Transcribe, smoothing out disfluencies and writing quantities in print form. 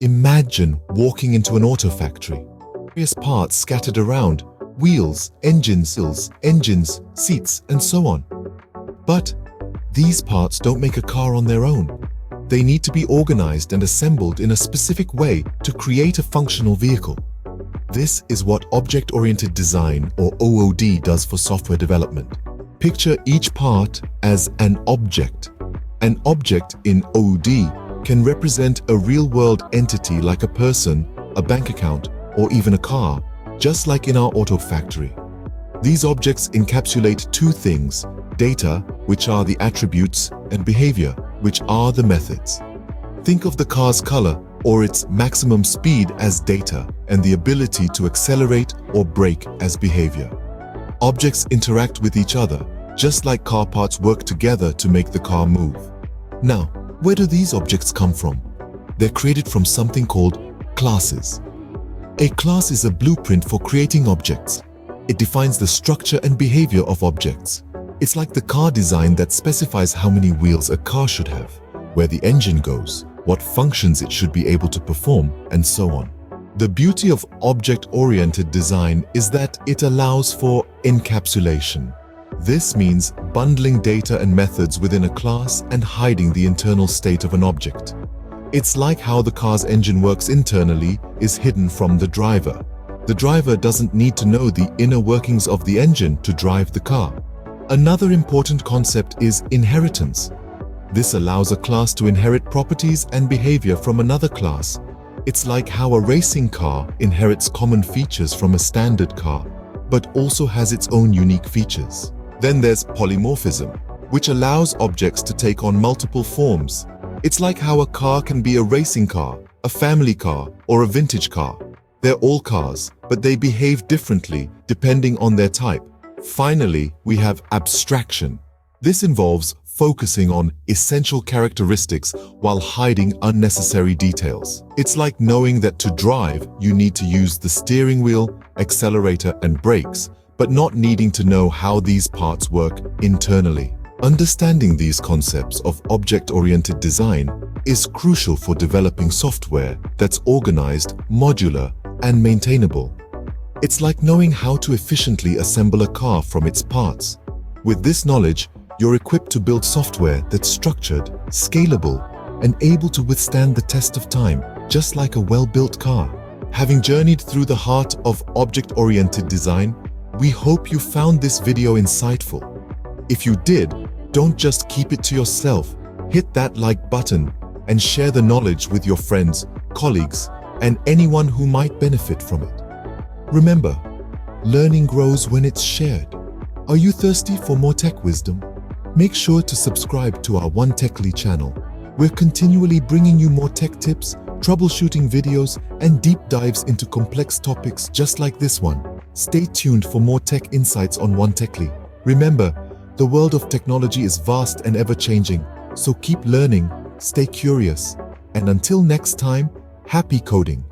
Imagine walking into an auto factory. Various parts scattered around, wheels, engines, seats, and so on. But these parts don't make a car on their own. They need to be organized and assembled in a specific way to create a functional vehicle. This is what object-oriented design, or OOD, does for software development. Picture each part as an object. An object in OOD can represent a real-world entity like a person, a bank account, or even a car, just like in our auto factory. These objects encapsulate two things: data, which are the attributes, and behavior, which are the methods. Think of the car's color or its maximum speed as data, and the ability to accelerate or brake as behavior. Objects interact with each other, just like car parts work together to make the car move. Now, where do these objects come from? They're created from something called classes. A class is a blueprint for creating objects. It defines the structure and behavior of objects. It's like the car design that specifies how many wheels a car should have, where the engine goes, what functions it should be able to perform, and so on. The beauty of object-oriented design is that it allows for encapsulation. This means bundling data and methods within a class and hiding the internal state of an object. It's like how the car's engine works internally is hidden from the driver. The driver doesn't need to know the inner workings of the engine to drive the car. Another important concept is inheritance. This allows a class to inherit properties and behavior from another class. It's like how a racing car inherits common features from a standard car, but also has its own unique features. Then there's polymorphism, which allows objects to take on multiple forms. It's like how a car can be a racing car, a family car, or a vintage car. They're all cars, but they behave differently depending on their type. Finally, we have abstraction. This involves focusing on essential characteristics while hiding unnecessary details. It's like knowing that to drive, you need to use the steering wheel, accelerator, and brakes, but not needing to know how these parts work internally. Understanding these concepts of object-oriented design is crucial for developing software that's organized, modular, and maintainable. It's like knowing how to efficiently assemble a car from its parts. With this knowledge, you're equipped to build software that's structured, scalable, and able to withstand the test of time, just like a well-built car. Having journeyed through the heart of object-oriented design, we hope you found this video insightful. If you did, don't just keep it to yourself. Hit that like button and share the knowledge with your friends, colleagues, and anyone who might benefit from it. Remember, learning grows when it's shared. Are you thirsty for more tech wisdom? Make sure to subscribe to our OneTechly channel. We're continually bringing you more tech tips, troubleshooting videos, and deep dives into complex topics just like this one. Stay tuned for more tech insights on OneTechly. Remember, the world of technology is vast and ever-changing, so keep learning, stay curious, and until next time, happy coding!